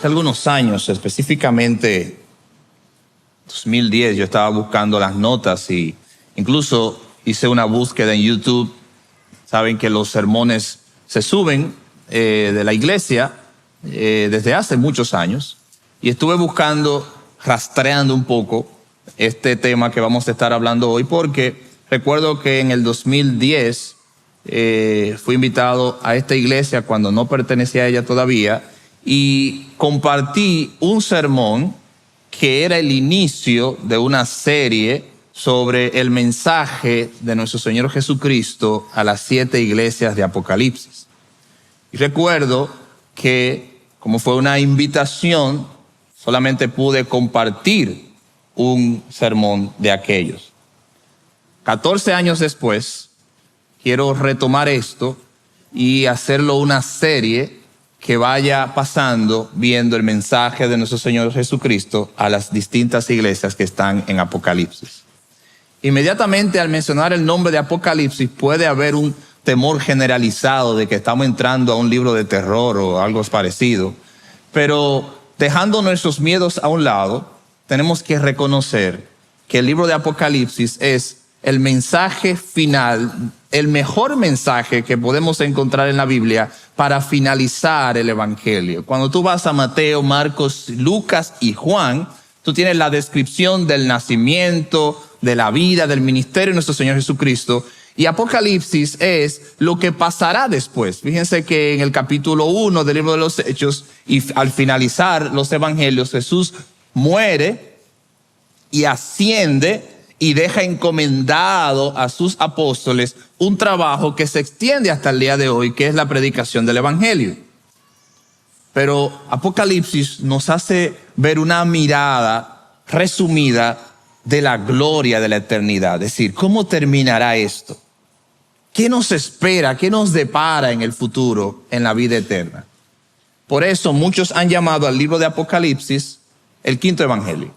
Hace algunos años, específicamente 2010, yo estaba buscando las notas y incluso hice una búsqueda en YouTube. Saben que los sermones se suben de la iglesia desde hace muchos años, y estuve buscando, rastreando un poco este tema que vamos a estar hablando hoy, porque recuerdo que en el 2010 fui invitado a esta iglesia cuando no pertenecía a ella todavía, y compartí un sermón que era el inicio de una serie sobre el mensaje de nuestro Señor Jesucristo a las 7 iglesias de Apocalipsis. Y recuerdo que, como fue una invitación, solamente pude compartir un sermón de aquellos. 14 años después, quiero retomar esto y hacerlo una serie que vaya pasando, viendo el mensaje de nuestro Señor Jesucristo a las distintas iglesias que están en Apocalipsis. Inmediatamente al mencionar el nombre de Apocalipsis puede haber un temor generalizado de que estamos entrando a un libro de terror o algo parecido, pero dejando nuestros miedos a un lado, tenemos que reconocer que el libro de Apocalipsis es el mensaje final, el mejor mensaje que podemos encontrar en la Biblia para finalizar el Evangelio. Cuando tú vas a Mateo, Marcos, Lucas y Juan, tú tienes la descripción del nacimiento, de la vida, del ministerio de nuestro Señor Jesucristo. Y Apocalipsis es lo que pasará después. Fíjense que en el capítulo 1 del libro de los Hechos, y al finalizar los evangelios, Jesús muere y asciende y deja encomendado a sus apóstoles un trabajo que se extiende hasta el día de hoy, que es la predicación del evangelio. Pero Apocalipsis nos hace ver una mirada resumida de la gloria de la eternidad. Es decir, ¿cómo terminará esto? ¿Qué nos espera? ¿Qué nos depara en el futuro, en la vida eterna? Por eso muchos han llamado al libro de Apocalipsis el quinto evangelio.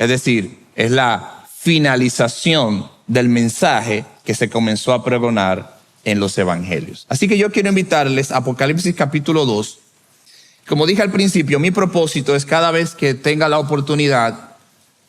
Es decir, es la finalización del mensaje que se comenzó a pregonar en los evangelios. Así que yo quiero invitarles a Apocalipsis capítulo 2. Como dije al principio, mi propósito es cada vez que tenga la oportunidad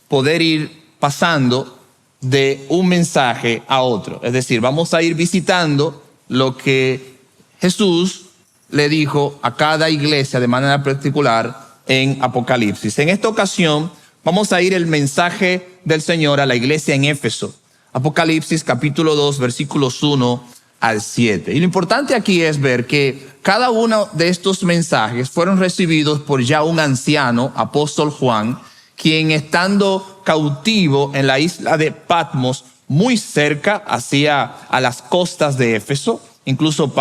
poder ir pasando de un mensaje a otro. Es decir, vamos a ir visitando lo que Jesús le dijo a cada iglesia de manera particular en Apocalipsis. En esta ocasión vamos a ir el mensaje del Señor a la iglesia en Éfeso. Apocalipsis capítulo 2, versículos 1 al 7. Y lo importante aquí es ver que cada uno de estos mensajes fueron recibidos por ya un anciano, apóstol Juan, quien estando cautivo en la isla de Patmos, muy cerca, hacia a las costas de Éfeso. Incluso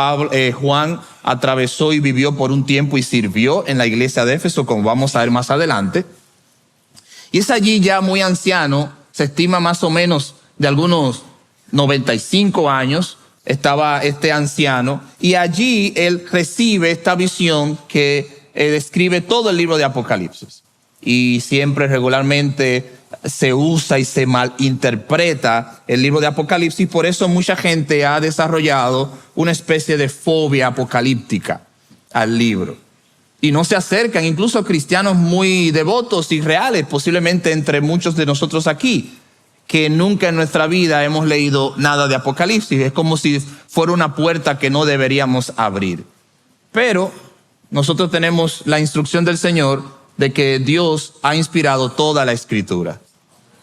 Juan atravesó y vivió por un tiempo y sirvió en la iglesia de Éfeso, como vamos a ver más adelante. Y es allí ya muy anciano, se estima más o menos de algunos 95 años, estaba este anciano, y allí él recibe esta visión que describe todo el libro de Apocalipsis. Y siempre regularmente se usa y se malinterpreta el libro de Apocalipsis, por eso mucha gente ha desarrollado una especie de fobia apocalíptica al libro. Y no se acercan, incluso cristianos muy devotos y reales, posiblemente entre muchos de nosotros aquí, que nunca en nuestra vida hemos leído nada de Apocalipsis. Es como si fuera una puerta que no deberíamos abrir. Pero nosotros tenemos la instrucción del Señor de que Dios ha inspirado toda la Escritura,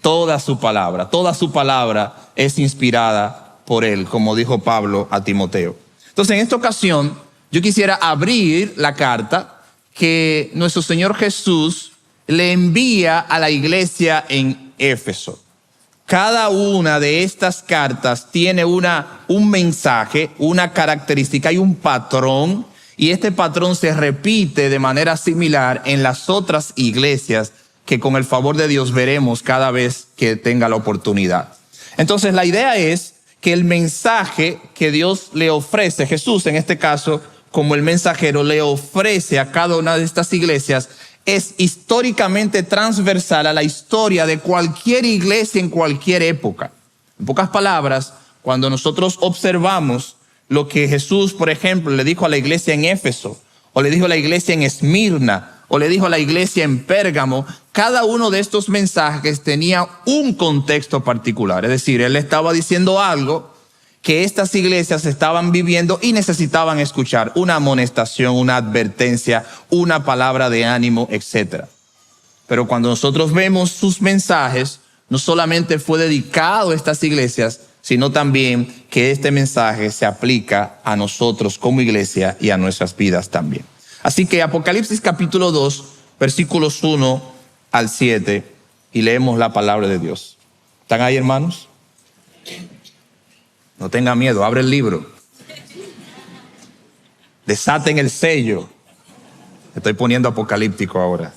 toda su palabra es inspirada por Él, como dijo Pablo a Timoteo. Entonces, en esta ocasión, yo quisiera abrir la carta que nuestro Señor Jesús le envía a la iglesia en Éfeso. Cada una de estas cartas tiene un mensaje, una característica, hay un patrón, y este patrón se repite de manera similar en las otras iglesias que con el favor de Dios veremos cada vez que tenga la oportunidad. Entonces la idea es que el mensaje que Dios le ofrece, Jesús en este caso, como el mensajero le ofrece a cada una de estas iglesias, es históricamente transversal a la historia de cualquier iglesia en cualquier época. En pocas palabras, cuando nosotros observamos lo que Jesús, por ejemplo, le dijo a la iglesia en Éfeso, o le dijo a la iglesia en Esmirna, o le dijo a la iglesia en Pérgamo, cada uno de estos mensajes tenía un contexto particular. Es decir, él estaba diciendo algo que estas iglesias estaban viviendo y necesitaban escuchar: una amonestación, una advertencia, una palabra de ánimo, etc. Pero cuando nosotros vemos sus mensajes, no solamente fue dedicado a estas iglesias, sino también que este mensaje se aplica a nosotros como iglesia y a nuestras vidas también. Así que Apocalipsis capítulo 2, versículos 1 al 7, y leemos la palabra de Dios. ¿Están ahí, hermanos? No tengan miedo, abre el libro. Desaten el sello. Estoy poniendo apocalíptico ahora.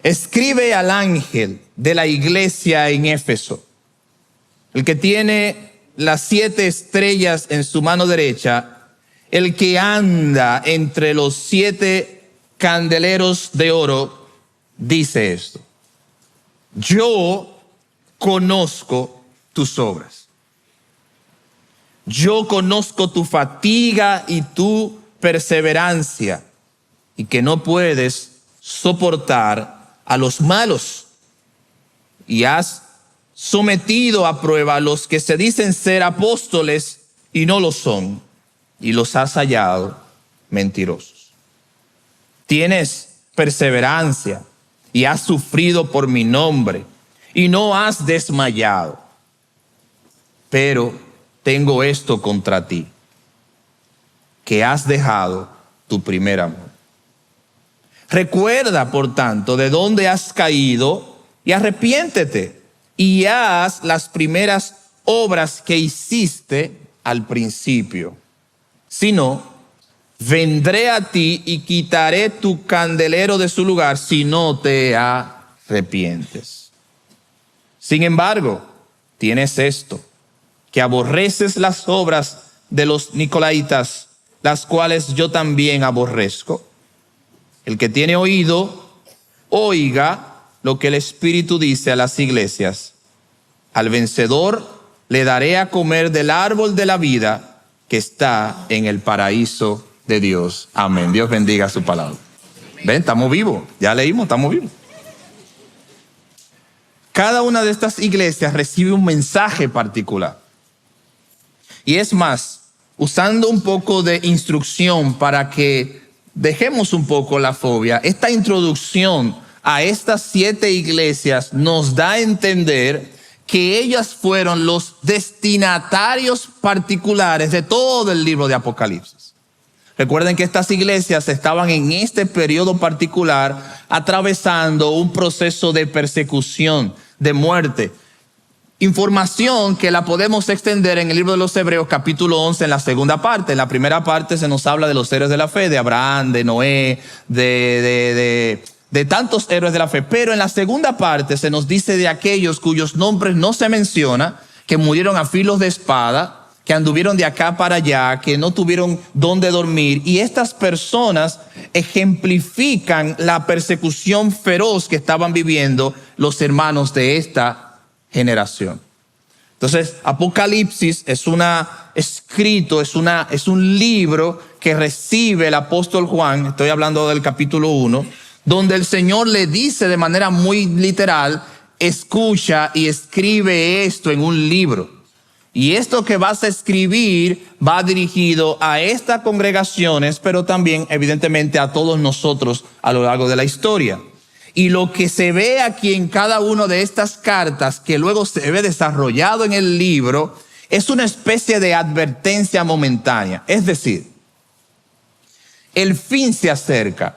Escribe al ángel de la iglesia en Éfeso, el que tiene las 7 estrellas en su mano derecha, el que anda entre los 7 candeleros de oro, dice esto: yo conozco tus obras. Yo conozco tu fatiga y tu perseverancia, y que no puedes soportar a los malos, y has sometido a prueba a los que se dicen ser apóstoles y no lo son, y los has hallado mentirosos. Tienes perseverancia y has sufrido por mi nombre y no has desmayado. Pero tengo esto contra ti, que has dejado tu primer amor. Recuerda, por tanto, de dónde has caído y arrepiéntete y haz las primeras obras que hiciste al principio. Si no, vendré a ti y quitaré tu candelero de su lugar si no te arrepientes. Sin embargo, tienes esto, que aborreces las obras de los nicolaítas, las cuales yo también aborrezco. El que tiene oído, oiga lo que el Espíritu dice a las iglesias. Al vencedor le daré a comer del árbol de la vida que está en el paraíso de Dios. Amén. Dios bendiga su palabra. Ven, estamos vivos. Ya leímos, estamos vivos. Cada una de estas iglesias recibe un mensaje particular. Y es más, usando un poco de instrucción para que dejemos un poco la fobia, esta introducción a estas 7 iglesias nos da a entender que ellas fueron los destinatarios particulares de todo el libro de Apocalipsis. Recuerden que estas iglesias estaban en este periodo particular atravesando un proceso de persecución, de muerte. Información que la podemos extender en el libro de los Hebreos capítulo 11 en la segunda parte. En la primera parte se nos habla de los héroes de la fe, de Abraham, de Noé, de tantos héroes de la fe. Pero en la segunda parte se nos dice de aquellos cuyos nombres no se menciona, que murieron a filos de espada, que anduvieron de acá para allá, que no tuvieron dónde dormir. Y estas personas ejemplifican la persecución feroz que estaban viviendo los hermanos de esta generación. Entonces, Apocalipsis es un libro que recibe el apóstol Juan, estoy hablando del capítulo 1, donde el Señor le dice de manera muy literal: escucha y escribe esto en un libro. Y esto que vas a escribir va dirigido a estas congregaciones, pero también evidentemente a todos nosotros a lo largo de la historia. Y lo que se ve aquí en cada una de estas cartas, que luego se ve desarrollado en el libro, es una especie de advertencia momentánea. Es decir, el fin se acerca,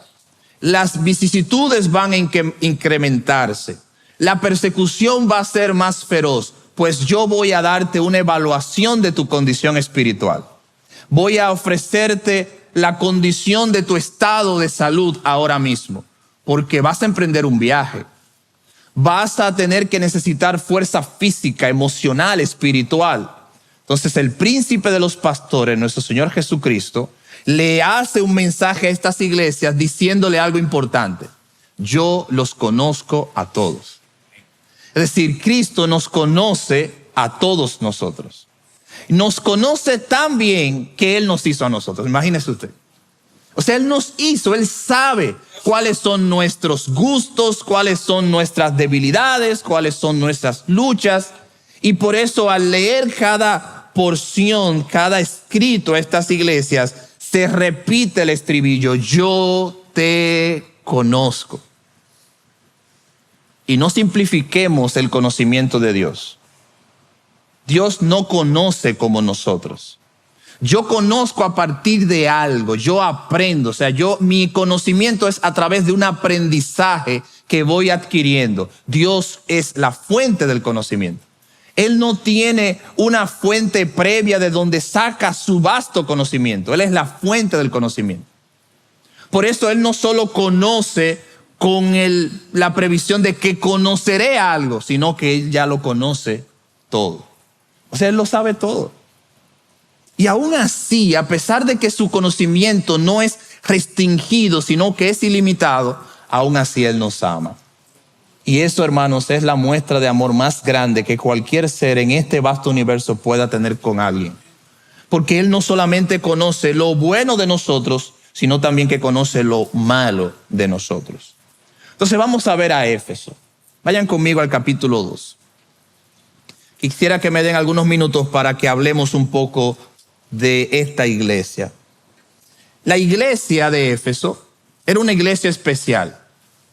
las vicisitudes van a incrementarse, la persecución va a ser más feroz, pues yo voy a darte una evaluación de tu condición espiritual. Voy a ofrecerte la condición de tu estado de salud ahora mismo. Porque vas a emprender un viaje, vas a tener que necesitar fuerza física, emocional, espiritual. Entonces el príncipe de los pastores, nuestro Señor Jesucristo, le hace un mensaje a estas iglesias diciéndole algo importante: yo los conozco a todos. Es decir, Cristo nos conoce a todos nosotros. Nos conoce tan bien que Él nos hizo a nosotros. Imagínese usted. O sea, Él nos hizo, Él sabe cuáles son nuestros gustos, cuáles son nuestras debilidades, cuáles son nuestras luchas. Y por eso al leer cada porción, cada escrito a estas iglesias, se repite el estribillo: yo te conozco. Y no simplifiquemos el conocimiento de Dios. Dios no conoce como nosotros. Yo conozco a partir de algo, yo aprendo, o sea, mi conocimiento es a través de un aprendizaje que voy adquiriendo. Dios es la fuente del conocimiento. Él no tiene una fuente previa de donde saca su vasto conocimiento. Él es la fuente del conocimiento. Por eso Él no solo conoce con la previsión de que conoceré algo, sino que Él ya lo conoce todo. O sea, Él lo sabe todo. Y aún así, a pesar de que su conocimiento no es restringido, sino que es ilimitado, aún así Él nos ama. Y eso, hermanos, es la muestra de amor más grande que cualquier ser en este vasto universo pueda tener con alguien. Porque Él no solamente conoce lo bueno de nosotros, sino también que conoce lo malo de nosotros. Entonces vamos a ver a Éfeso. Vayan conmigo al capítulo 2. Quisiera que me den algunos minutos para que hablemos un poco de esta iglesia. La iglesia de Éfeso era una iglesia especial.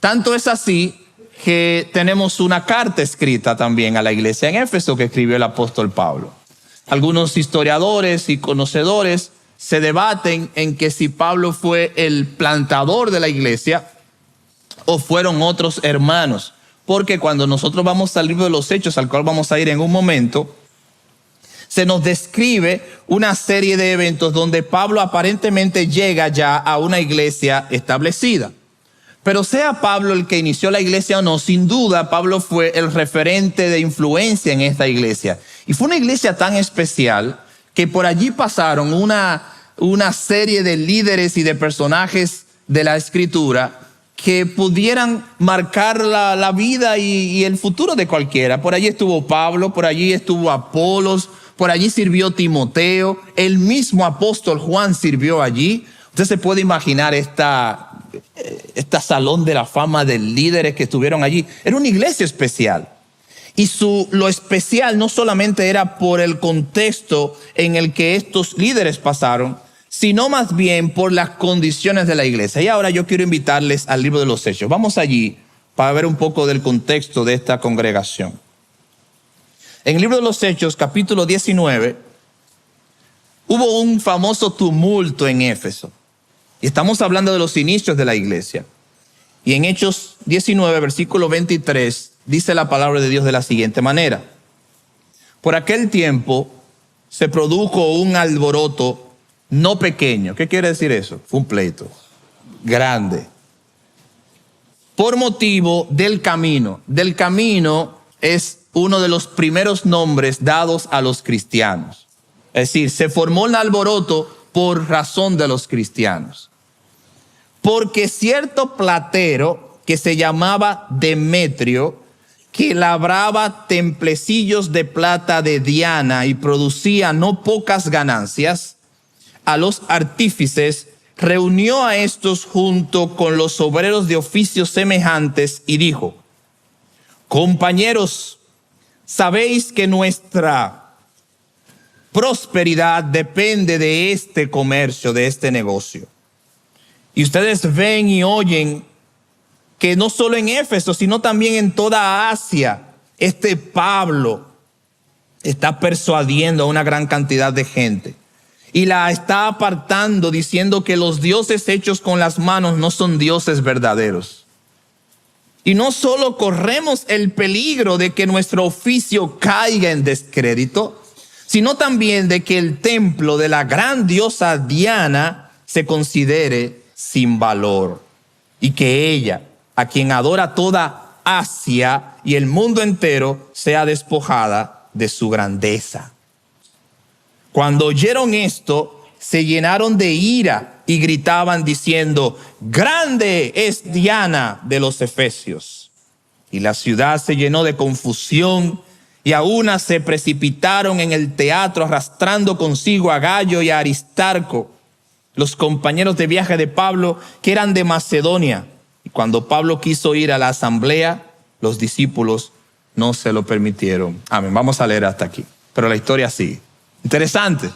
Tanto es así que tenemos una carta escrita también a la iglesia en Éfeso que escribió el apóstol Pablo. Algunos historiadores y conocedores se debaten en que si Pablo fue el plantador de la iglesia o fueron otros hermanos. Porque cuando nosotros vamos al libro de los Hechos, al cual vamos a ir en un momento, se nos describe una serie de eventos donde Pablo aparentemente llega ya a una iglesia establecida. Pero sea Pablo el que inició la iglesia o no, sin duda Pablo fue el referente de influencia en esta iglesia. Y fue una iglesia tan especial que por allí pasaron una serie de líderes y de personajes de la Escritura que pudieran marcar la vida y el futuro de cualquiera. Por allí estuvo Pablo, por allí estuvo Apolos, por allí sirvió Timoteo, el mismo apóstol Juan sirvió allí. Usted se puede imaginar esta salón de la fama de líderes que estuvieron allí. Era una iglesia especial. Y lo especial no solamente era por el contexto en el que estos líderes pasaron, sino más bien por las condiciones de la iglesia. Y ahora yo quiero invitarles al libro de los Hechos. Vamos allí para ver un poco del contexto de esta congregación. En el libro de los Hechos, capítulo 19, hubo un famoso tumulto en Éfeso. Y estamos hablando de los inicios de la iglesia. Y en Hechos 19, versículo 23, dice la palabra de Dios de la siguiente manera: por aquel tiempo se produjo un alboroto no pequeño. ¿Qué quiere decir eso? Fue un pleito grande. Por motivo del camino. Del camino es uno de los primeros nombres dados a los cristianos. Es decir, se formó un alboroto por razón de los cristianos. Porque cierto platero que se llamaba Demetrio, que labraba templecillos de plata de Diana y producía no pocas ganancias, a los artífices reunió a estos junto con los obreros de oficios semejantes y dijo: compañeros, sabéis que nuestra prosperidad depende de este comercio, de este negocio. Y ustedes ven y oyen que no solo en Éfeso, sino también en toda Asia, este Pablo está persuadiendo a una gran cantidad de gente y la está apartando, diciendo que los dioses hechos con las manos no son dioses verdaderos. Y no solo corremos el peligro de que nuestro oficio caiga en descrédito, sino también de que el templo de la gran diosa Diana se considere sin valor, y que ella, a quien adora toda Asia y el mundo entero, sea despojada de su grandeza. Cuando oyeron esto, se llenaron de ira y gritaban diciendo: grande es Diana de los Efesios. Y la ciudad se llenó de confusión, y a una se precipitaron en el teatro arrastrando consigo a Gayo y a Aristarco. los compañeros de viaje de Pablo, que eran de Macedonia. Y cuando Pablo quiso ir a la asamblea, los discípulos no se lo permitieron. Amén. Vamos a leer hasta aquí. Pero la historia sigue. Interesante.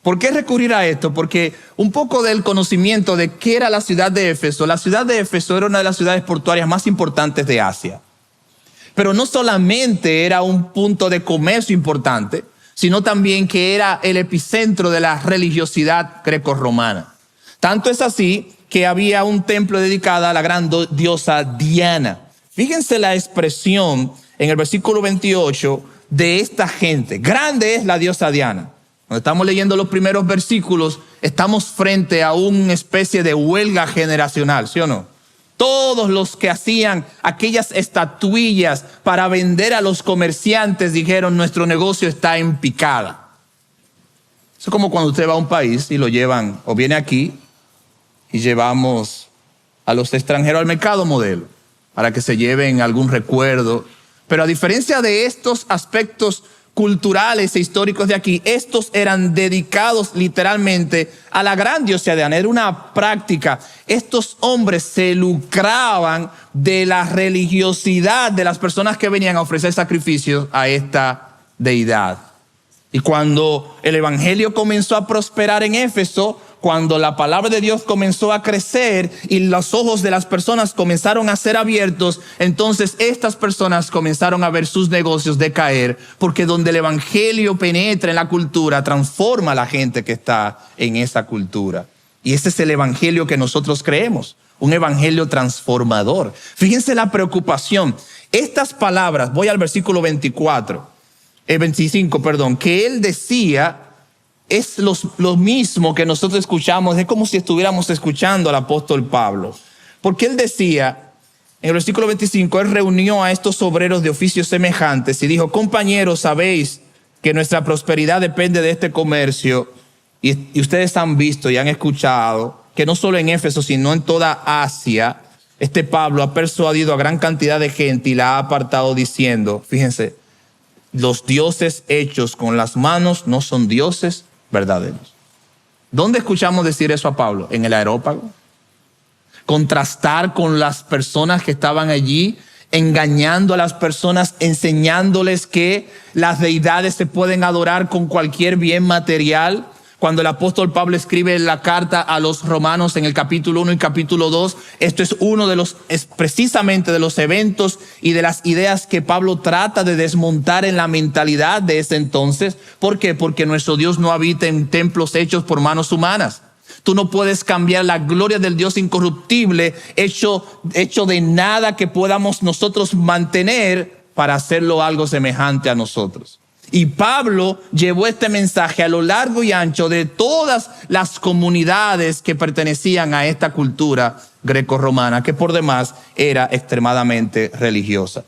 ¿Por qué recurrir a esto? Porque un poco del conocimiento de qué era la ciudad de Éfeso. La ciudad de Éfeso era una de las ciudades portuarias más importantes de Asia. Pero no solamente era un punto de comercio importante, sino también que era el epicentro de la religiosidad grecorromana. Tanto es así que había un templo dedicado a la gran diosa Diana. Fíjense la expresión en el versículo 28 de esta gente. Grande es la diosa Diana. Cuando estamos leyendo los primeros versículos, estamos frente a una especie de huelga generacional, ¿sí o no? Todos los que hacían aquellas estatuillas para vender a los comerciantes dijeron, nuestro negocio está en picada. Eso es como cuando usted va a un país y lo llevan, o viene aquí y llevamos a los extranjeros al mercado modelo para que se lleven algún recuerdo. Pero a diferencia de estos aspectos culturales e históricos de aquí, estos eran dedicados literalmente a la gran diosa Diana. Era una práctica. Estos hombres se lucraban de la religiosidad de las personas que venían a ofrecer sacrificios a esta deidad. Y cuando el evangelio comenzó a prosperar en Éfeso, cuando la palabra de Dios comenzó a crecer y los ojos de las personas comenzaron a ser abiertos, entonces estas personas comenzaron a ver sus negocios decaer, porque donde el evangelio penetra en la cultura, transforma a la gente que está en esa cultura. Y ese es el evangelio que nosotros creemos, un evangelio transformador. Fíjense la preocupación. Estas palabras, voy al versículo 25, que él decía, es lo mismo que nosotros escuchamos, es como si estuviéramos escuchando al apóstol Pablo. Porque él decía, en el versículo 25, él reunió a estos obreros de oficios semejantes y dijo, compañeros, sabéis que nuestra prosperidad depende de este comercio, y ustedes han visto y han escuchado que no solo en Éfeso, sino en toda Asia, este Pablo ha persuadido a gran cantidad de gente y la ha apartado diciendo, fíjense, los dioses hechos con las manos no son dioses verdaderos. ¿Dónde escuchamos decir eso a Pablo? En el Areópago. Contrastar con las personas que estaban allí, engañando a las personas, enseñándoles que las deidades se pueden adorar con cualquier bien material. Cuando el apóstol Pablo escribe la carta a los romanos en el capítulo 1 y capítulo 2, esto es precisamente de los eventos y de las ideas que Pablo trata de desmontar en la mentalidad de ese entonces. ¿Por qué? Porque nuestro Dios no habita en templos hechos por manos humanas. Tú no puedes cambiar la gloria del Dios incorruptible, hecho de nada que podamos nosotros mantener para hacerlo algo semejante a nosotros. Y Pablo llevó este mensaje a lo largo y ancho de todas las comunidades que pertenecían a esta cultura grecorromana, que por demás era extremadamente religiosa.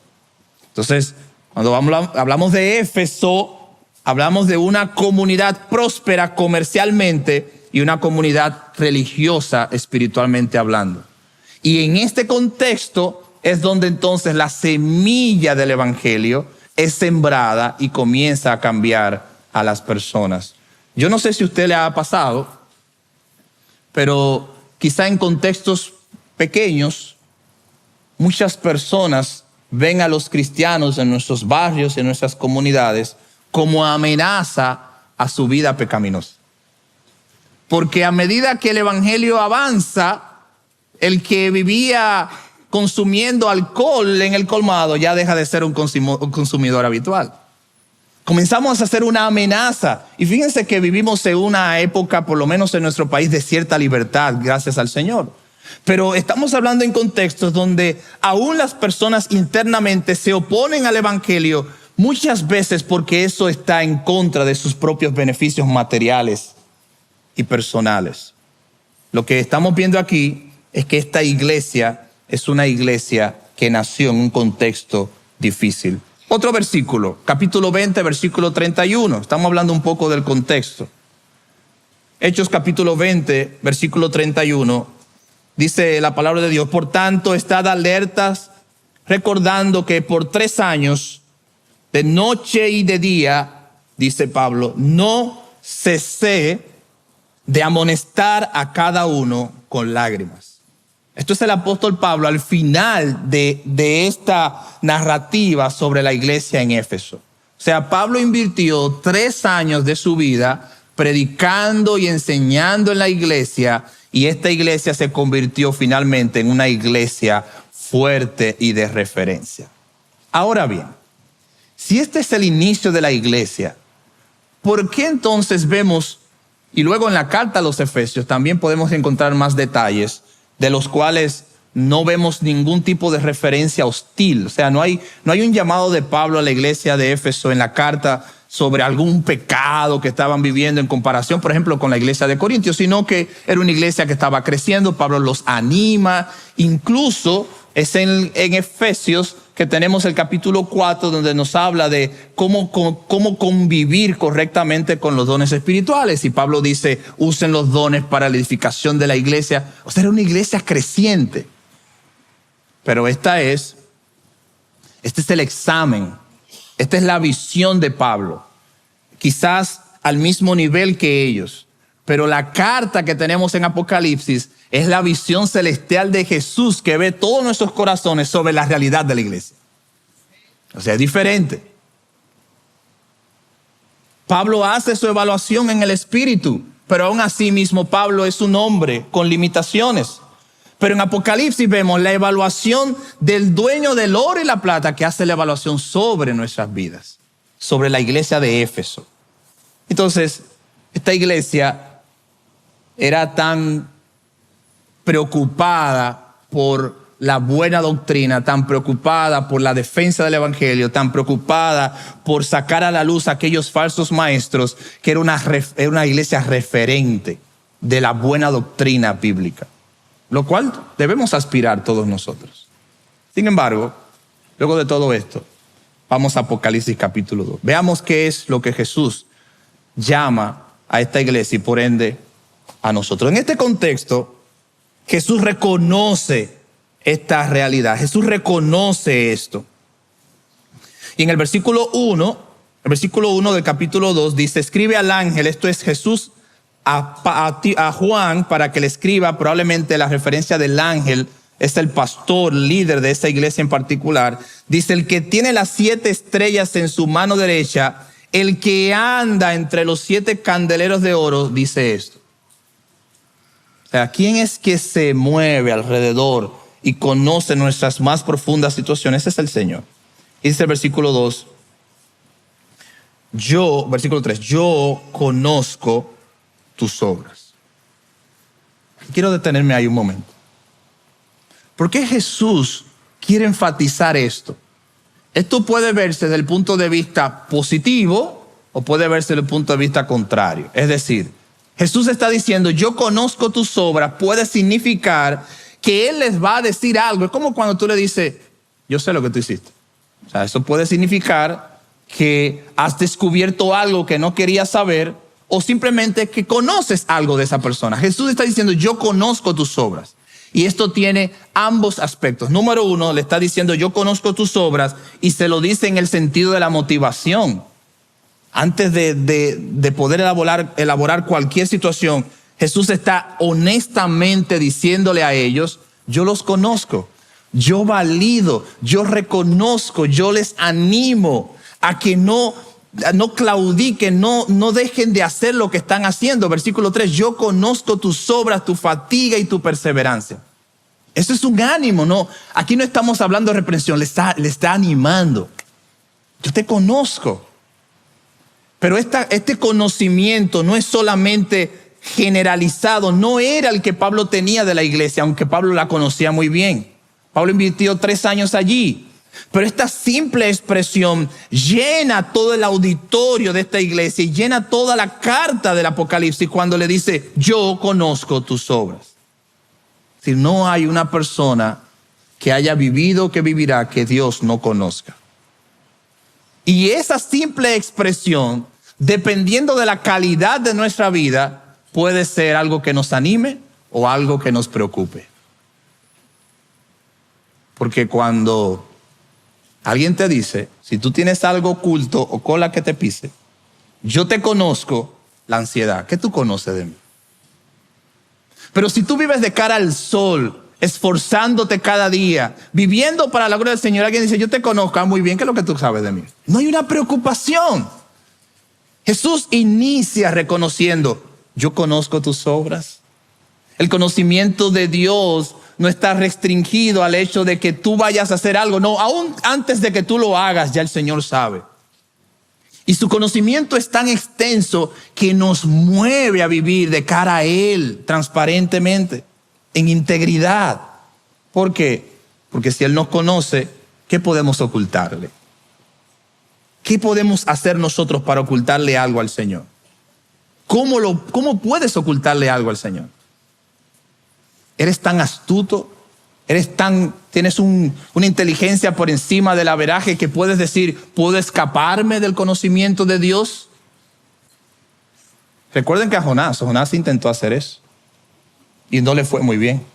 Entonces, cuando hablamos de Éfeso, hablamos de una comunidad próspera comercialmente y una comunidad religiosa espiritualmente hablando. Y en este contexto es donde entonces la semilla del evangelio es sembrada y comienza a cambiar a las personas. Yo no sé si a usted le ha pasado, pero quizá en contextos pequeños, muchas personas ven a los cristianos en nuestros barrios, en nuestras comunidades, como amenaza a su vida pecaminosa. Porque a medida que el evangelio avanza, el que vivía consumiendo alcohol en el colmado ya deja de ser un consumidor habitual. Comenzamos a hacer una amenaza. Y fíjense que vivimos en una época, por lo menos en nuestro país, de cierta libertad, gracias al Señor. Pero estamos hablando en contextos donde aún las personas internamente se oponen al evangelio, muchas veces porque eso está en contra de sus propios beneficios materiales y personales. Lo que estamos viendo aquí es que esta iglesia es una iglesia que nació en un contexto difícil. Otro versículo, capítulo 20, versículo 31. Estamos hablando un poco del contexto. Hechos capítulo 20, versículo 31. Dice la palabra de Dios, por tanto, estad alertas, recordando que por 3 años, de noche y de día, dice Pablo, no cesé de amonestar a cada uno con lágrimas. Esto es el apóstol Pablo al final de esta narrativa sobre la iglesia en Éfeso. O sea, Pablo invirtió 3 años de su vida predicando y enseñando en la iglesia, y esta iglesia se convirtió finalmente en una iglesia fuerte y de referencia. Ahora bien, si este es el inicio de la iglesia, ¿por qué entonces vemos, y luego en la carta a los Efesios también podemos encontrar más detalles de los cuales no vemos ningún tipo de referencia hostil? O sea, no hay un llamado de Pablo a la iglesia de Éfeso en la carta sobre algún pecado que estaban viviendo en comparación, por ejemplo, con la iglesia de Corintios, sino que era una iglesia que estaba creciendo. Pablo los anima. Incluso es en Efesios que tenemos el capítulo 4, donde nos habla de cómo convivir correctamente con los dones espirituales. Y Pablo dice, usen los dones para la edificación de la iglesia. O sea, era una iglesia creciente. Pero este es el examen. Esta es la visión de Pablo. Quizás al mismo nivel que ellos. Pero la carta que tenemos en Apocalipsis es la visión celestial de Jesús, que ve todos nuestros corazones sobre la realidad de la iglesia. O sea, es diferente. Pablo hace su evaluación en el espíritu, pero aún así mismo Pablo es un hombre con limitaciones. Pero en Apocalipsis vemos la evaluación del dueño del oro y la plata, que hace la evaluación sobre nuestras vidas, sobre la iglesia de Éfeso. Entonces, esta iglesia era tan preocupada por la buena doctrina, tan preocupada por la defensa del evangelio, tan preocupada por sacar a la luz a aquellos falsos maestros, que era una iglesia referente de la buena doctrina bíblica, lo cual debemos aspirar todos nosotros. Sin embargo, luego de todo esto, vamos a Apocalipsis capítulo 2. Veamos qué es lo que Jesús llama a esta iglesia y por ende a nosotros. En este contexto, Jesús reconoce esta realidad. Jesús reconoce esto. Y en el versículo 1 del capítulo 2 dice, escribe al ángel, esto es Jesús a Juan para que le escriba. Probablemente la referencia del ángel es el pastor, líder de esa iglesia en particular. Dice, el que tiene las 7 estrellas en su mano derecha, el que anda entre los 7 candeleros de oro, dice esto. O sea, ¿quién es que se mueve alrededor y conoce nuestras más profundas situaciones? Ese es el Señor. Y dice el versículo 2, versículo 3, yo conozco tus obras. Quiero detenerme ahí un momento. ¿Por qué Jesús quiere enfatizar esto? Esto puede verse desde el punto de vista positivo o puede verse desde el punto de vista contrario. Es decir, Jesús está diciendo, yo conozco tus obras, puede significar que Él les va a decir algo. Es como cuando tú le dices, yo sé lo que tú hiciste. O sea, eso puede significar que has descubierto algo que no querías saber, o simplemente que conoces algo de esa persona. Jesús está diciendo, yo conozco tus obras. Y esto tiene ambos aspectos. Número 1, le está diciendo, yo conozco tus obras, y se lo dice en el sentido de la motivación. Antes de poder elaborar cualquier situación, Jesús está honestamente diciéndole a ellos, yo los conozco, yo valido, yo reconozco, yo les animo a que no claudiquen, no dejen de hacer lo que están haciendo. Versículo 3, yo conozco tus obras, tu fatiga y tu perseverancia. Eso es un ánimo, ¿no? Aquí no estamos hablando de reprensión, le está animando. Yo te conozco. Pero este conocimiento no es solamente generalizado, no era el que Pablo tenía de la iglesia, aunque Pablo la conocía muy bien. Pablo invirtió 3 años allí. Pero esta simple expresión llena todo el auditorio de esta iglesia y llena toda la carta del Apocalipsis cuando le dice, yo conozco tus obras. Si no hay una persona que haya vivido, que vivirá, que Dios no conozca. Y esa simple expresión, dependiendo de la calidad de nuestra vida, puede ser algo que nos anime o algo que nos preocupe. Porque cuando alguien te dice, si tú tienes algo oculto o cola que te pise, yo te conozco, la ansiedad, ¿qué tú conoces de mí? Pero si tú vives de cara al sol, esforzándote cada día, viviendo para la gloria del Señor, alguien dice, yo te conozco muy bien, ¿qué es lo que tú sabes de mí? No hay una preocupación. Jesús inicia reconociendo, yo conozco tus obras. El conocimiento de Dios no está restringido al hecho de que tú vayas a hacer algo. No, aún antes de que tú lo hagas, ya el Señor sabe. Y su conocimiento es tan extenso que nos mueve a vivir de cara a Él, transparentemente, en integridad. ¿Por qué? Porque si Él nos conoce, ¿qué podemos ocultarle? ¿Qué podemos hacer nosotros para ocultarle algo al Señor? ¿Cómo puedes ocultarle algo al Señor? ¿Eres tan astuto? ¿Tienes una inteligencia por encima del averaje que puedes decir, ¿puedo escaparme del conocimiento de Dios? Recuerden que a Jonás intentó hacer eso y no le fue muy bien.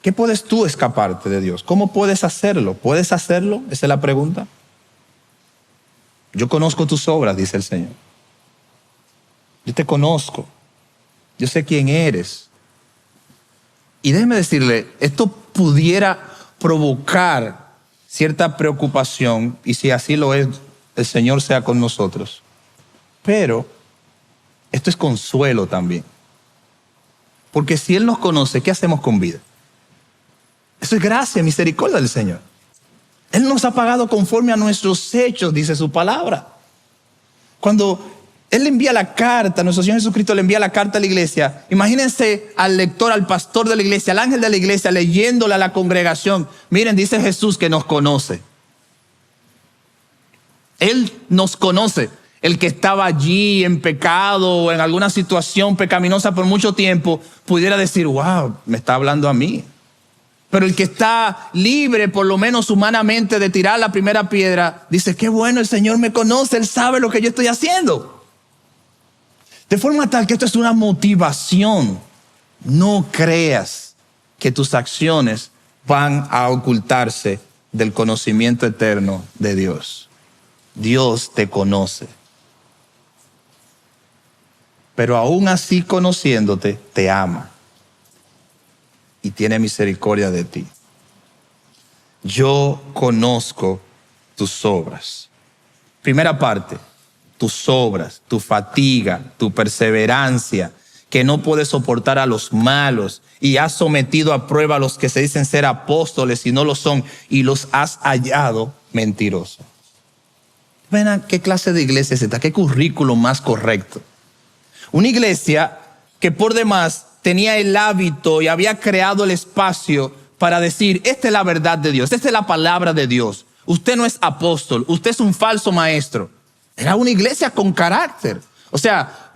¿Qué puedes tú escaparte de Dios? ¿Cómo puedes hacerlo? ¿Puedes hacerlo? Esa es la pregunta. Yo conozco tus obras, dice el Señor. Yo te conozco. Yo sé quién eres. Y déjeme decirle, esto pudiera provocar cierta preocupación, y si así lo es, el Señor sea con nosotros. Pero esto es consuelo también. Porque si Él nos conoce, ¿qué hacemos con vida? Eso es gracia, misericordia del Señor. Él nos ha pagado conforme a nuestros hechos, dice su palabra. Cuando Él le envía la carta, nuestro Señor Jesucristo le envía la carta a la iglesia. Imagínense al lector, al pastor de la iglesia, al ángel de la iglesia, leyéndole a la congregación. Miren, dice Jesús que nos conoce. Él nos conoce. El que estaba allí en pecado o en alguna situación pecaminosa por mucho tiempo, pudiera decir, wow, me está hablando a mí. Pero el que está libre, por lo menos humanamente, de tirar la primera piedra, dice, qué bueno, el Señor me conoce, Él sabe lo que yo estoy haciendo. De forma tal que esto es una motivación. No creas que tus acciones van a ocultarse del conocimiento eterno de Dios. Dios te conoce. Pero aún así conociéndote, te ama. Y tiene misericordia de ti. Yo conozco tus obras. Primera parte. Tus obras, tu fatiga, tu perseverancia, que no puedes soportar a los malos y has sometido a prueba a los que se dicen ser apóstoles y no lo son y los has hallado mentirosos. Ven, ¿qué clase de iglesia es esta? ¿Qué currículo más correcto? Una iglesia que por demás tenía el hábito y había creado el espacio para decir, esta es la verdad de Dios, esta es la palabra de Dios. Usted no es apóstol, usted es un falso maestro. Era una iglesia con carácter. O sea,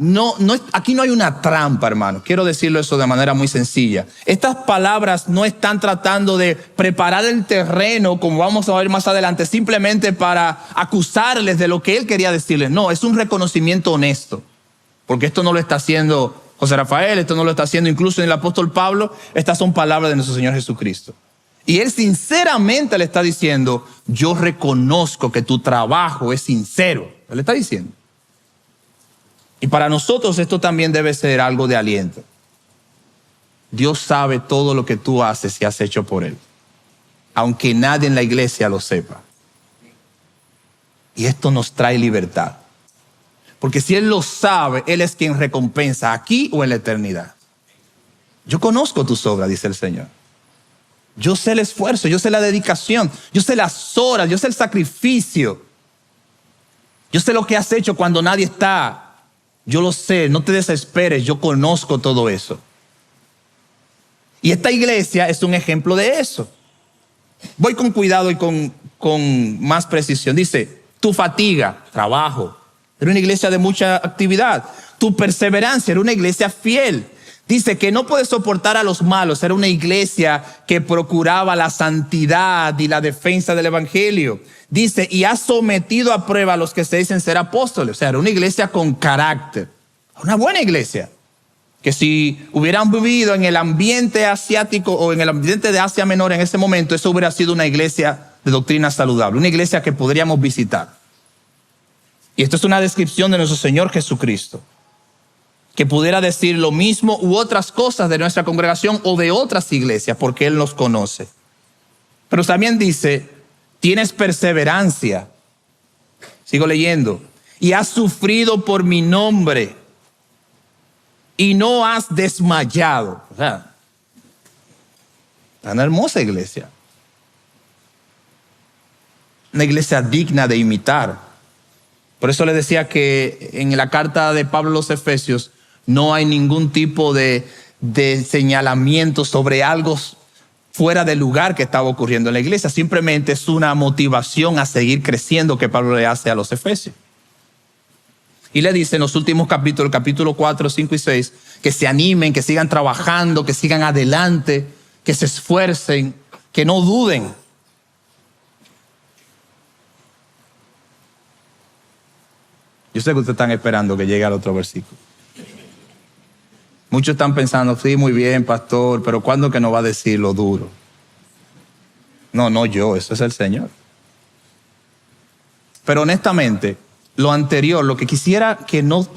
aquí no hay una trampa, hermano. Quiero decirlo eso de manera muy sencilla. Estas palabras no están tratando de preparar el terreno, como vamos a ver más adelante, simplemente para acusarles de lo que Él quería decirles. No, es un reconocimiento honesto. Porque esto no lo está haciendo José Rafael, esto no lo está haciendo incluso el apóstol Pablo. Estas son palabras de nuestro Señor Jesucristo. Y Él sinceramente le está diciendo, yo reconozco que tu trabajo es sincero. Él le está diciendo. Y para nosotros esto también debe ser algo de aliento. Dios sabe todo lo que tú haces y has hecho por Él. Aunque nadie en la iglesia lo sepa. Y esto nos trae libertad. Porque si Él lo sabe, Él es quien recompensa aquí o en la eternidad. Yo conozco tus obras, dice el Señor. Yo sé el esfuerzo, yo sé la dedicación, yo sé las horas, yo sé el sacrificio. Yo sé lo que has hecho cuando nadie está. Yo lo sé, no te desesperes, yo conozco todo eso. Y esta iglesia es un ejemplo de eso. Voy con cuidado y con más precisión. Dice, tu fatiga, trabajo. Era una iglesia de mucha actividad. Tu perseverancia, era una iglesia fiel. Dice que no puede soportar a los malos. Era una iglesia que procuraba la santidad y la defensa del evangelio. Dice, y ha sometido a prueba a los que se dicen ser apóstoles. O sea, era una iglesia con carácter. Una buena iglesia. Que si hubieran vivido en el ambiente asiático o en el ambiente de Asia Menor en ese momento, eso hubiera sido una iglesia de doctrina saludable. Una iglesia que podríamos visitar. Y esto es una descripción de nuestro Señor Jesucristo. que pudiera decir lo mismo u otras cosas de nuestra congregación o de otras iglesias, porque Él nos conoce. Pero también dice, tienes perseverancia. Sigo leyendo. Y has sufrido por mi nombre y no has desmayado. O sea, una hermosa iglesia. Una iglesia digna de imitar. Por eso le decía que en la carta de Pablo a los Efesios no hay ningún tipo de señalamiento sobre algo fuera del lugar que estaba ocurriendo en la iglesia. Simplemente es una motivación a seguir creciendo que Pablo le hace a los Efesios. Y le dice en los últimos capítulos, capítulo 4, 5 y 6, que se animen, que sigan trabajando, que sigan adelante, que se esfuercen, que no duden. Yo sé que ustedes están esperando que llegue al otro versículo. Muchos están pensando, sí, muy bien, pastor, pero ¿cuándo que nos va a decir lo duro? No yo, eso es el Señor. Pero honestamente, lo anterior, lo que quisiera que no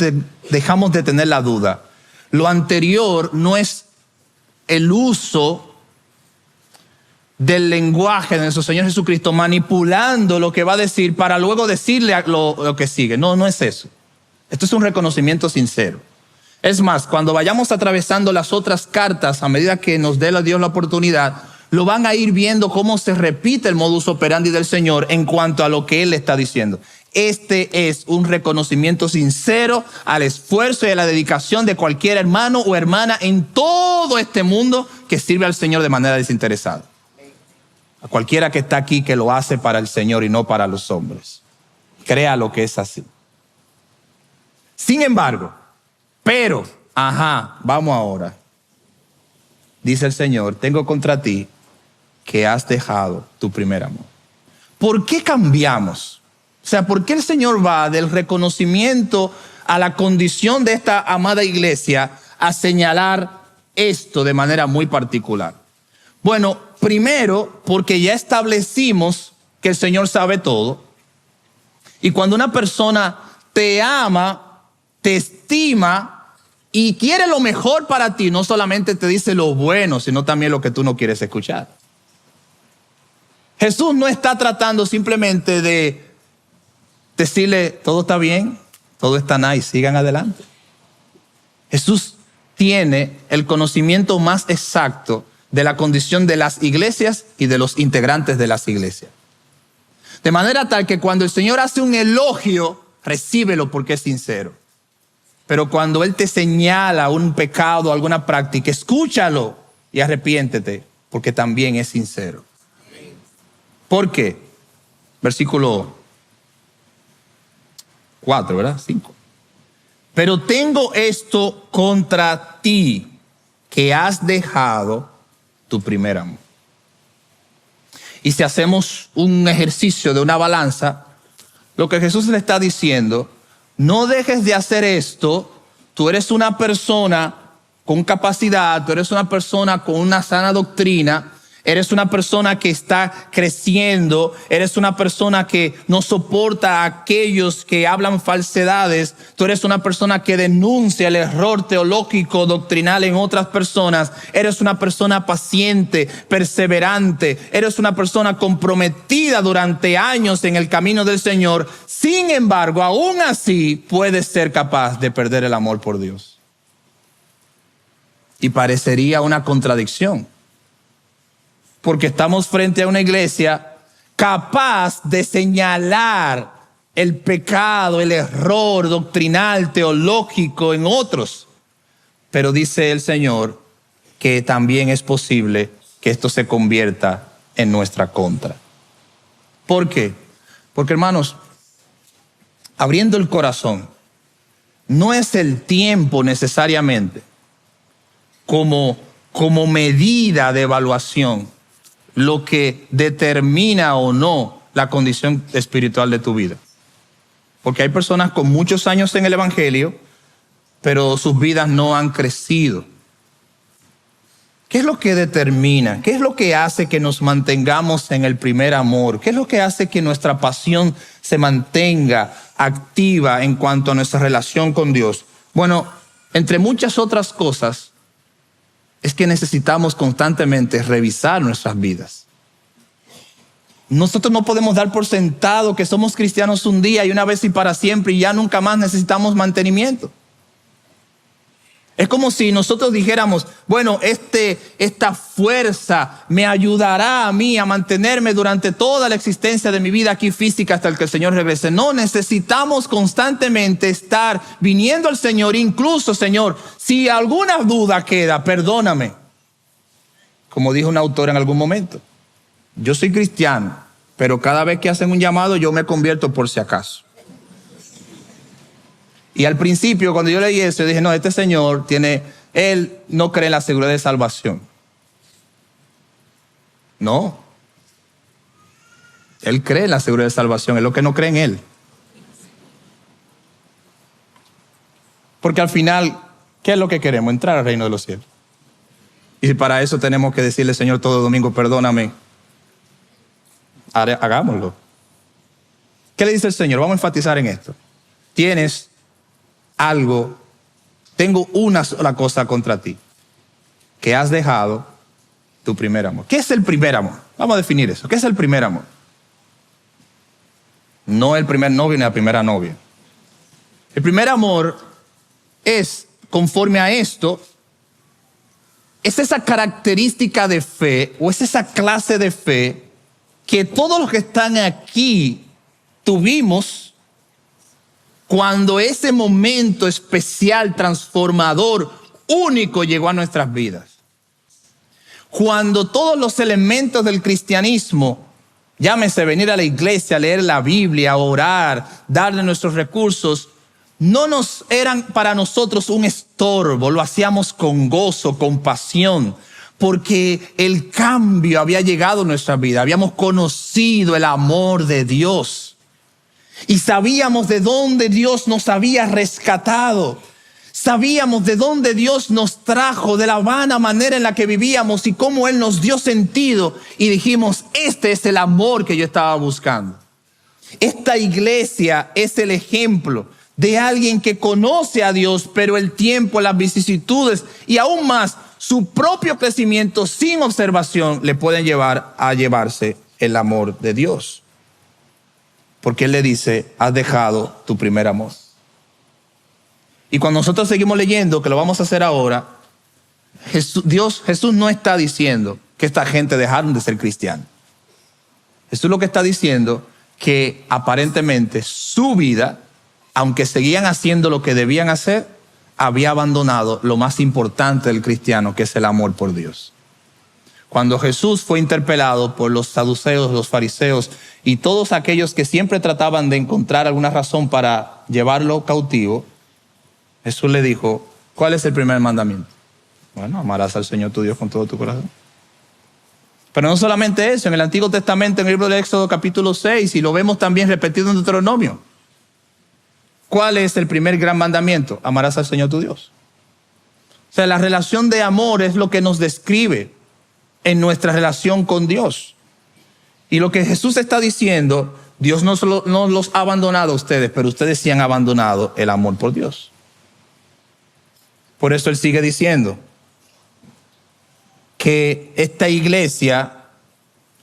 dejamos de tener la duda, lo anterior no es el uso del lenguaje de nuestro Señor Jesucristo manipulando lo que va a decir para luego decirle lo que sigue. No es eso. Esto es un reconocimiento sincero. Es más, cuando vayamos atravesando las otras cartas, a medida que nos dé Dios la oportunidad, lo van a ir viendo cómo se repite el modus operandi del Señor en cuanto a lo que Él le está diciendo. Este es un reconocimiento sincero al esfuerzo y a la dedicación de cualquier hermano o hermana en todo este mundo que sirve al Señor de manera desinteresada. A cualquiera que está aquí que lo hace para el Señor y no para los hombres. Créalo que es así. Sin embargo, vamos ahora. Dice el Señor, tengo contra ti que has dejado tu primer amor. ¿Por qué cambiamos? O sea, ¿por qué el Señor va del reconocimiento a la condición de esta amada iglesia a señalar esto de manera muy particular? Bueno, primero, porque ya establecimos que el Señor sabe todo. Y cuando una persona te ama, te estima y quiere lo mejor para ti, no solamente te dice lo bueno, sino también lo que tú no quieres escuchar. Jesús no está tratando simplemente de decirle, todo está bien, todo está nice, sigan adelante. Jesús tiene el conocimiento más exacto de la condición de las iglesias y de los integrantes de las iglesias. De manera tal que cuando el Señor hace un elogio, recíbelo porque es sincero. Pero cuando Él te señala un pecado, alguna práctica, escúchalo y arrepiéntete porque también es sincero. ¿Por qué? Versículo 4, ¿verdad? 5. Pero tengo esto contra ti, que has dejado tu primer amor. Y si hacemos un ejercicio de una balanza, lo que Jesús le está diciendo, no dejes de hacer esto. Tú eres una persona con capacidad, tú eres una persona con una sana doctrina, eres una persona que está creciendo, eres una persona que no soporta a aquellos que hablan falsedades, tú eres una persona que denuncia el error teológico, doctrinal en otras personas, eres una persona paciente, perseverante, eres una persona comprometida durante años en el camino del Señor. Sin embargo, aún así puedes ser capaz de perder el amor por Dios. Y parecería una contradicción. Porque estamos frente a una iglesia capaz de señalar el pecado, el error doctrinal, teológico en otros. Pero dice el Señor que también es posible que esto se convierta en nuestra contra. ¿Por qué? Porque, hermanos, abriendo el corazón, no es el tiempo necesariamente como medida de evaluación lo que determina o no la condición espiritual de tu vida. Porque hay personas con muchos años en el evangelio, pero sus vidas no han crecido. ¿Qué es lo que determina? ¿Qué es lo que hace que nos mantengamos en el primer amor? ¿Qué es lo que hace que nuestra pasión se mantenga activa en cuanto a nuestra relación con Dios? Bueno, entre muchas otras cosas, es que necesitamos constantemente revisar nuestras vidas. Nosotros no podemos dar por sentado que somos cristianos un día y una vez y para siempre y ya nunca más necesitamos mantenimiento. Es como si nosotros dijéramos, bueno, esta fuerza me ayudará a mí a mantenerme durante toda la existencia de mi vida aquí física hasta el que el Señor regrese. No, necesitamos constantemente estar viniendo al Señor. Incluso, Señor, si alguna duda queda, perdóname. Como dijo un autor en algún momento, yo soy cristiano, pero cada vez que hacen un llamado yo me convierto por si acaso. Y al principio, cuando yo leí eso, yo dije, no, este señor él no cree en la seguridad de salvación. No. Él cree en la seguridad de salvación, es lo que no cree en él. Porque al final, ¿qué es lo que queremos? Entrar al reino de los cielos. Y para eso tenemos que decirle, Señor, todo domingo, perdóname. Hagámoslo. ¿Qué le dice el Señor? Vamos a enfatizar en esto. Tengo una sola cosa contra ti, que has dejado tu primer amor. ¿Qué es el primer amor? Vamos a definir eso. ¿Qué es el primer amor? No el primer novio ni la primera novia. El primer amor es, conforme a esto, es esa característica de fe o es esa clase de fe que todos los que están aquí tuvimos cuando ese momento especial, transformador, único llegó a nuestras vidas. Cuando todos los elementos del cristianismo, llámese venir a la iglesia, leer la Biblia, orar, darle nuestros recursos, no nos eran para nosotros un estorbo, lo hacíamos con gozo, con pasión, porque el cambio había llegado a nuestra vida, habíamos conocido el amor de Dios. Y sabíamos de dónde Dios nos había rescatado. Sabíamos de dónde Dios nos trajo, de la vana manera en la que vivíamos y cómo Él nos dio sentido. Y dijimos, este es el amor que yo estaba buscando. Esta iglesia es el ejemplo de alguien que conoce a Dios, pero el tiempo, las vicisitudes y aún más su propio crecimiento sin observación le pueden llevar a llevarse el amor de Dios. Porque Él le dice, has dejado tu primer amor. Y cuando nosotros seguimos leyendo, que lo vamos a hacer ahora, Jesús no está diciendo que esta gente dejaron de ser cristianos. Jesús lo que está diciendo que aparentemente su vida, aunque seguían haciendo lo que debían hacer, había abandonado lo más importante del cristiano, que es el amor por Dios. Cuando Jesús fue interpelado por los saduceos, los fariseos y todos aquellos que siempre trataban de encontrar alguna razón para llevarlo cautivo, Jesús le dijo, ¿cuál es el primer mandamiento? Bueno, amarás al Señor tu Dios con todo tu corazón. Pero no solamente eso, en el Antiguo Testamento, en el libro de Éxodo capítulo 6, y lo vemos también repetido en Deuteronomio. ¿Cuál es el primer gran mandamiento? Amarás al Señor tu Dios. O sea, la relación de amor es lo que nos describe en nuestra relación con Dios. Y lo que Jesús está diciendo, Dios no los ha abandonado a ustedes, pero ustedes sí han abandonado el amor por Dios. Por eso Él sigue diciendo que esta iglesia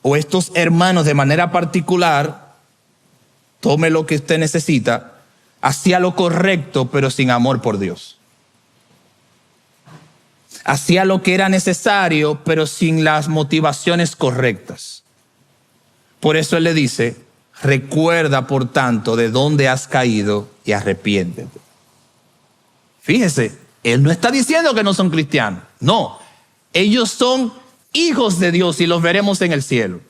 o estos hermanos de manera particular, tome lo que usted necesita, hacía lo correcto pero sin amor por Dios. Hacía lo que era necesario, pero sin las motivaciones correctas. Por eso Él le dice, recuerda por tanto de dónde has caído y arrepiéntete. Fíjese, Él no está diciendo que no son cristianos. No, ellos son hijos de Dios y los veremos en el cielo.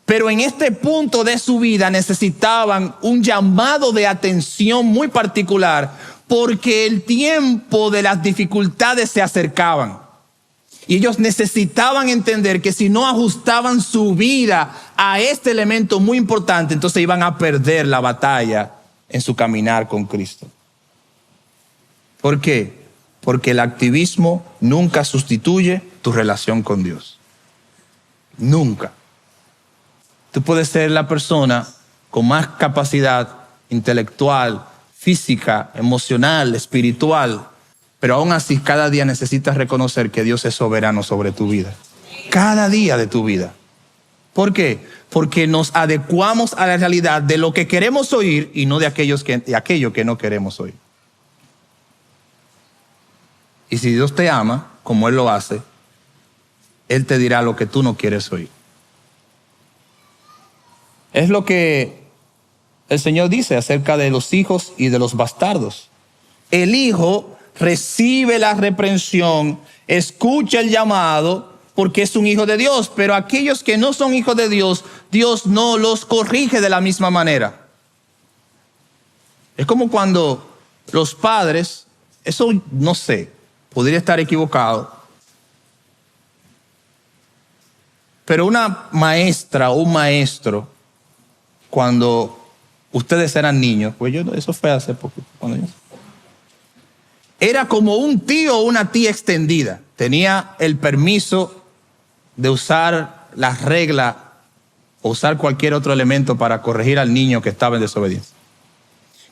Pero en este punto de su vida necesitaban un llamado de atención muy particular, porque el tiempo de las dificultades se acercaban. Y ellos necesitaban entender que si no ajustaban su vida a este elemento muy importante, entonces iban a perder la batalla en su caminar con Cristo. ¿Por qué? Porque el activismo nunca sustituye tu relación con Dios. Nunca. Tú puedes ser la persona con más capacidad intelectual, física, emocional, espiritual, Pero aún así, cada día necesitas reconocer que Dios es soberano sobre tu vida. Cada día de tu vida. ¿Por qué? Porque nos adecuamos a la realidad de lo que queremos oír y no de aquello que no queremos oír. Y si Dios te ama, como Él lo hace, Él te dirá lo que tú no quieres oír. Es lo que el Señor dice acerca de los hijos y de los bastardos. El hijo recibe la reprensión, escucha el llamado porque es un hijo de Dios, pero aquellos que no son hijos de Dios, Dios no los corrige de la misma manera. Es como cuando los padres, eso no sé, podría estar equivocado, pero una maestra o un maestro, cuando ustedes eran niños, pues eso fue hace poco, era como un tío o una tía extendida. Tenía el permiso de usar las reglas o usar cualquier otro elemento para corregir al niño que estaba en desobediencia.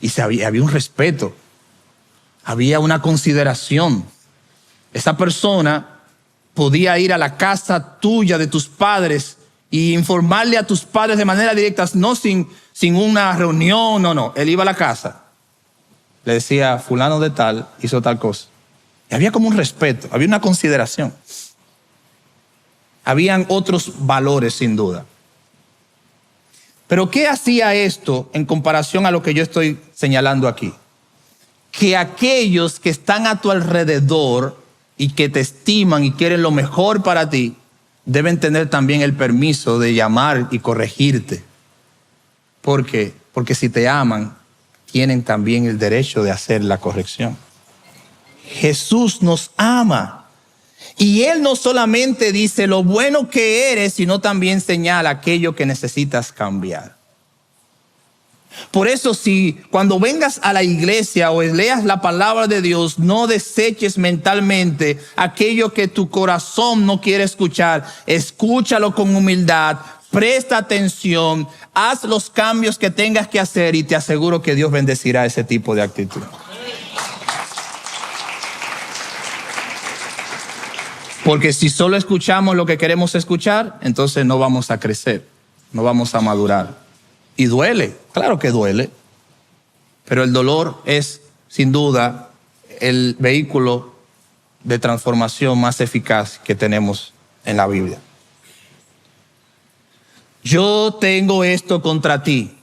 Y había un respeto, había una consideración. Esa persona podía ir a la casa tuya de tus padres y informarle a tus padres de manera directa, no sin una reunión, no. Él iba a la casa, le decía, fulano de tal hizo tal cosa. Y había como un respeto, había una consideración. Habían otros valores sin duda. Pero ¿qué hacía esto en comparación a lo que yo estoy señalando aquí? Que aquellos que están a tu alrededor y que te estiman y quieren lo mejor para ti, deben tener también el permiso de llamar y corregirte. ¿Por qué? Porque si te aman, tienen también el derecho de hacer la corrección. Jesús nos ama. Y Él no solamente dice lo bueno que eres, sino también señala aquello que necesitas cambiar. Por eso, si cuando vengas a la iglesia o leas la palabra de Dios, no deseches mentalmente aquello que tu corazón no quiere escuchar. Escúchalo con humildad, presta atención, haz los cambios que tengas que hacer y te aseguro que Dios bendecirá ese tipo de actitud. Porque si solo escuchamos lo que queremos escuchar, entonces no vamos a crecer, no vamos a madurar. Y duele, claro que duele, pero el dolor es sin duda el vehículo de transformación más eficaz que tenemos en la Biblia. Yo tengo esto contra ti.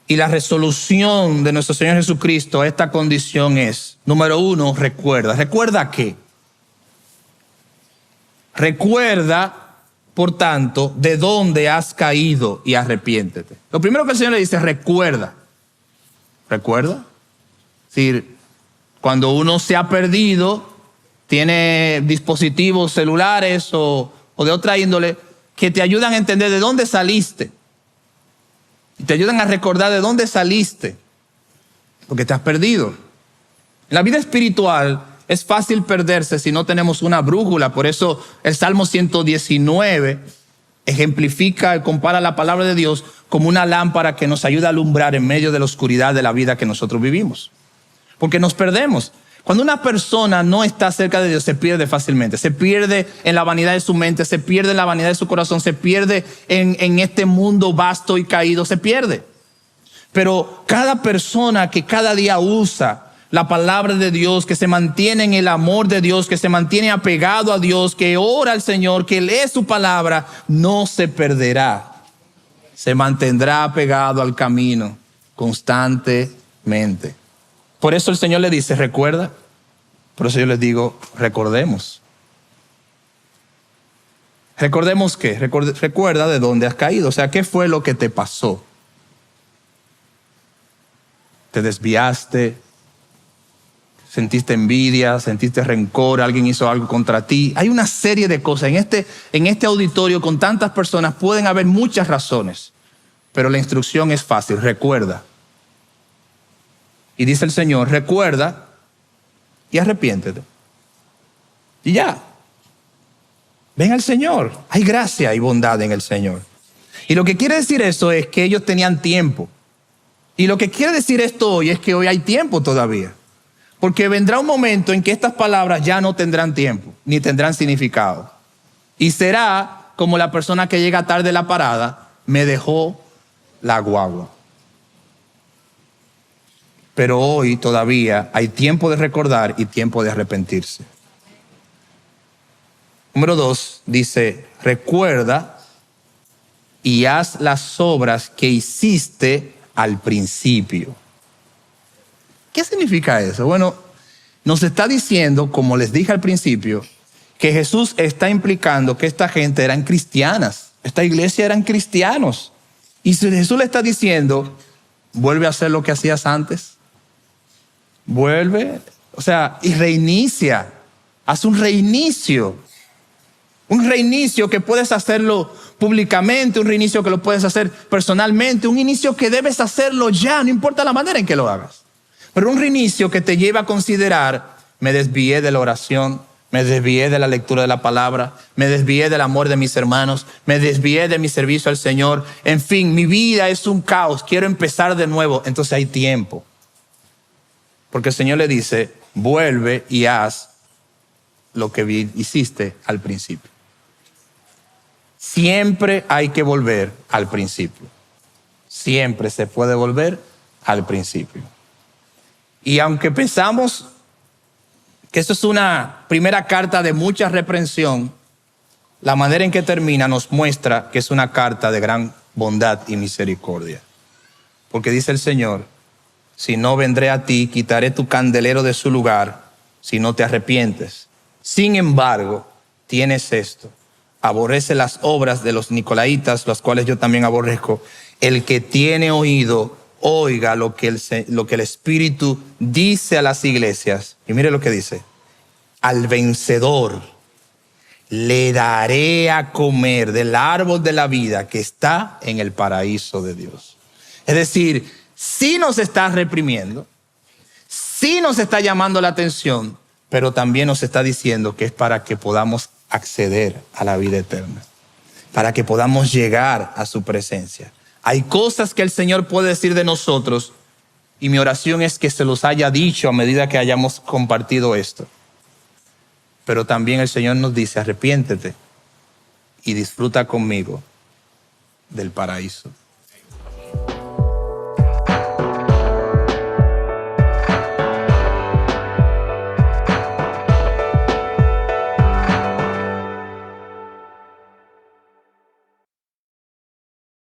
Y la resolución de nuestro Señor Jesucristo a esta condición es, número uno, recuerda. ¿Recuerda qué? Recuerda, por tanto, de dónde has caído y arrepiéntete. Lo primero que el Señor le dice, recuerda. ¿Recuerda? Es decir, cuando uno se ha perdido, tiene dispositivos celulares o de otra índole que te ayudan a entender de dónde saliste. Y te ayudan a recordar de dónde saliste. Porque te has perdido. En la vida espiritual es fácil perderse si no tenemos una brújula. Por eso el Salmo 119 ejemplifica y compara la palabra de Dios como una lámpara que nos ayuda a alumbrar en medio de la oscuridad de la vida que nosotros vivimos. Porque nos perdemos. Cuando una persona no está cerca de Dios, se pierde fácilmente. Se pierde en la vanidad de su mente, se pierde en la vanidad de su corazón, se pierde en este mundo vasto y caído, se pierde. Pero cada persona que cada día usa la palabra de Dios, que se mantiene en el amor de Dios, que se mantiene apegado a Dios, que ora al Señor, que lee su palabra, no se perderá. Se mantendrá apegado al camino constantemente. Por eso el Señor le dice, recuerda. Por eso yo les digo, recordemos. ¿Recordemos qué? Recuerda de dónde has caído. O sea, ¿qué fue lo que te pasó? ¿Te desviaste? ¿Sentiste envidia? ¿Sentiste rencor? ¿Alguien hizo algo contra ti? Hay una serie de cosas. En este auditorio con tantas personas pueden haber muchas razones. Pero la instrucción es fácil. Recuerda. Y dice el Señor, recuerda y arrepiéntete. Y ya. Ven al Señor. Hay gracia y bondad en el Señor. Y lo que quiere decir eso es que ellos tenían tiempo. Y lo que quiere decir esto hoy es que hoy hay tiempo todavía. Porque vendrá un momento en que estas palabras ya no tendrán tiempo, ni tendrán significado. Y será como la persona que llega tarde a la parada, me dejó la guagua. Pero hoy todavía hay tiempo de recordar y tiempo de arrepentirse. Número 2 dice, recuerda y haz las obras que hiciste al principio. ¿Qué significa eso? Bueno, nos está diciendo, como les dije al principio, que Jesús está implicando que esta gente eran cristianas. Esta iglesia eran cristianos. Y si Jesús le está diciendo, vuelve a hacer lo que hacías antes. Vuelve, y reinicia. Haz un reinicio. Un reinicio que puedes hacerlo públicamente, un reinicio que lo puedes hacer personalmente, un inicio que debes hacerlo ya, no importa la manera en que lo hagas. Pero un reinicio que te lleva a considerar, me desvié de la oración, me desvié de la lectura de la palabra, me desvié del amor de mis hermanos, me desvié de mi servicio al Señor. En fin, mi vida es un caos, quiero empezar de nuevo. Entonces hay tiempo. Porque el Señor le dice, vuelve y haz lo que hiciste al principio. Siempre hay que volver al principio. Siempre se puede volver al principio. Y aunque pensamos que esto es una primera carta de mucha reprensión, la manera en que termina nos muestra que es una carta de gran bondad y misericordia. Porque dice el Señor, si no vendré a ti, quitaré tu candelero de su lugar, si no te arrepientes. Sin embargo, tienes esto. Aborrece las obras de los nicolaitas, las cuales yo también aborrezco. El que tiene oído, oiga lo que el Espíritu dice a las iglesias. Y mire lo que dice. Al vencedor le daré a comer del árbol de la vida que está en el paraíso de Dios. Es decir, sí nos está reprimiendo, sí nos está llamando la atención, pero también nos está diciendo que es para que podamos acceder a la vida eterna, para que podamos llegar a su presencia. Hay cosas que el Señor puede decir de nosotros y mi oración es que se los haya dicho a medida que hayamos compartido esto. Pero también el Señor nos dice, arrepiéntete y disfruta conmigo del paraíso.